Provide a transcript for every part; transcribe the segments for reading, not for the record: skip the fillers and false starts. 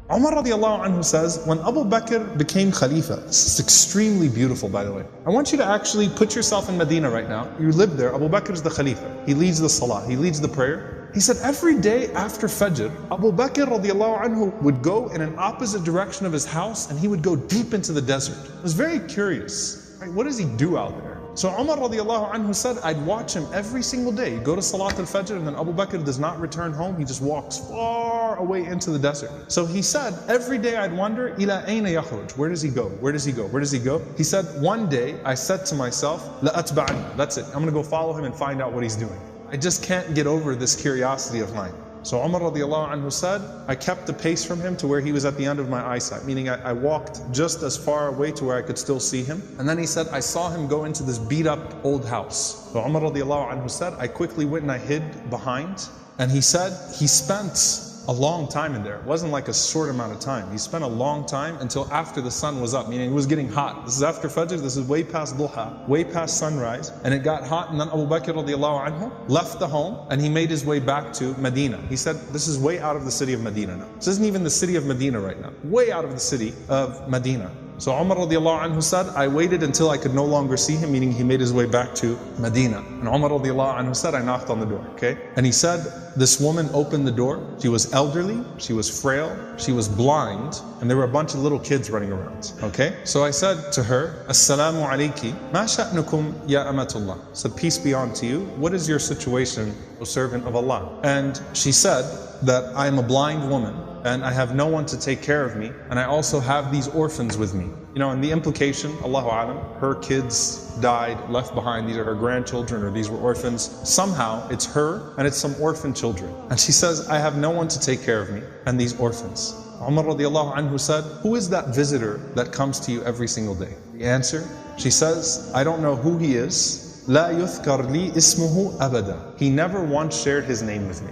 Umar radiallahu anhu says, when Abu Bakr became Khalifa, this is extremely beautiful by the way. I want you to actually put yourself in Medina right now. You live there, Abu Bakr is the Khalifa. He leads the Salah, he leads the prayer. He said every day after Fajr, Abu Bakr radiallahu anhu would go in an opposite direction of his house and he would go deep into the desert. I was very curious, right? What does he do out there? So Umar radiallahu anhu said, I'd watch him every single day. He'd go to Salat al-Fajr and then Abu Bakr does not return home. He just walks far away into the desert. So he said, every day I'd wonder, ila ayna yakhruj? Where does he go? Where does he go? Where does he go? He said, one day I said to myself, la atba'ani. That's it. I'm going to go follow him and find out what he's doing. I just can't get over this curiosity of mine. So Umar radiallahu anhu said, I kept the pace from him to where he was at the end of my eyesight, meaning I walked just as far away to where I could still see him. And then he said, I saw him go into this beat up old house. So Umar radiallahu anhu said, I quickly went and I hid behind. And he said, he spent a long time in there. It wasn't like a short amount of time. He spent a long time until after the sun was up, meaning it was getting hot. This is after Fajr, this is way past Duha, way past sunrise, and it got hot, and then Abu Bakr radiallahu anhu left the home and he made his way back to Medina. He said, this is way out of the city of Medina now. This isn't even the city of Medina right now. Way out of the city of Medina. So Umar radiallahu anhu said, I waited until I could no longer see him, meaning he made his way back to Medina. And Umar radiallahu anhu said, I knocked on the door, okay? And he said, this woman opened the door. She was elderly, she was frail, she was blind, and there were a bunch of little kids running around, okay? So I said to her, Assalamu alayki, ma sha'nukum ya amatullah. I said, peace be unto you. What is your situation, O servant of Allah? And she said that I am a blind woman, and I have no one to take care of me, and I also have these orphans with me. You know, and the implication, Allahu Alam, her kids died, left behind, these are her grandchildren, or these were orphans. Somehow, it's her, and it's some orphan children. And she says, I have no one to take care of me, and these orphans. Umar radiallahu anhu said, who is that visitor that comes to you every single day? The answer, she says, I don't know who he is. La yuthkar li ismuhu abada. He never once shared his name with me.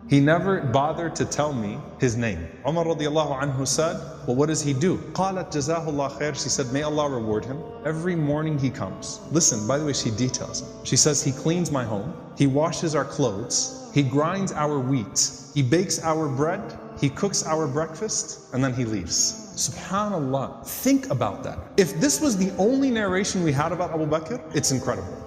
He never bothered to tell me his name. Umar radiallahu anhu said, well, what does he do? قالت جزاه الله خير. She said, may Allah reward him. Every morning he comes. Listen, by the way, she details it. She says, he cleans my home, he washes our clothes, he grinds our wheat, he bakes our bread, he cooks our breakfast, and then he leaves. Subhanallah, think about that. If this was the only narration we had about Abu Bakr, it's incredible.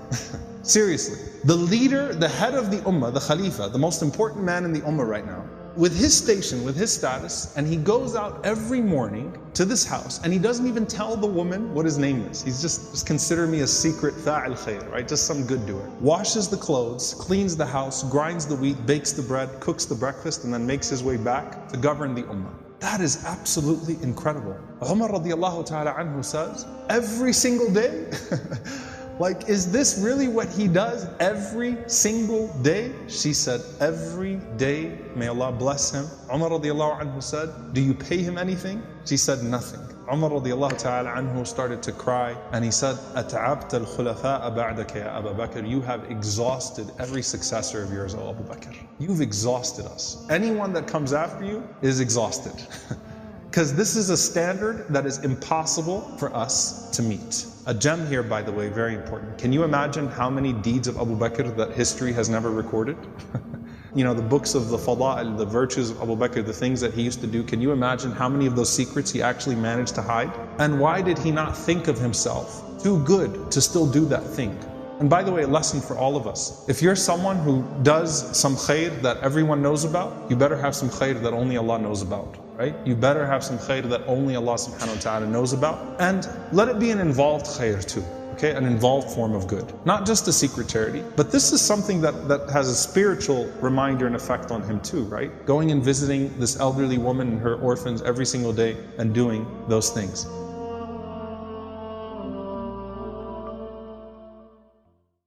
Seriously, the leader, the head of the ummah, the khalifa, the most important man in the ummah right now, with his station, with his status, and he goes out every morning to this house, and he doesn't even tell the woman what his name is. He's just consider me a secret fa'il khair, right? Just some good doer. Washes the clothes, cleans the house, grinds the wheat, bakes the bread, cooks the breakfast, and then makes his way back to govern the ummah. That is absolutely incredible. Umar radiallahu ta'ala anhu says, every single day, like, is this really what he does every single day? She said, every day, may Allah bless him. Umar radiallahu anhu said, do you pay him anything? She said, nothing. Umar radiallahu ta'ala anhu started to cry, and he said, أَتَعَبْتَ الْخُلَفَاءَ بَعْدَكَ يَا أَبَا بَكْرِ. You have exhausted every successor of yours, O Abu Bakr. You've exhausted us. Anyone that comes after you is exhausted. Because this is a standard that is impossible for us to meet. A gem here, by the way, very important. Can you imagine how many deeds of Abu Bakr that history has never recorded? You know, the books of the fada'il, the virtues of Abu Bakr, the things that he used to do. Can you imagine how many of those secrets he actually managed to hide? And why did he not think of himself too good to still do that thing? And by the way, a lesson for all of us. If you're someone who does some khair that everyone knows about, you better have some khair that only Allah knows about, right? You better have some khair that only Allah subhanahu wa ta'ala knows about. And let it be an involved khair too, okay? An involved form of good. Not just a secret charity, but this is something that has a spiritual reminder and effect on him too, right? Going and visiting this elderly woman and her orphans every single day and doing those things.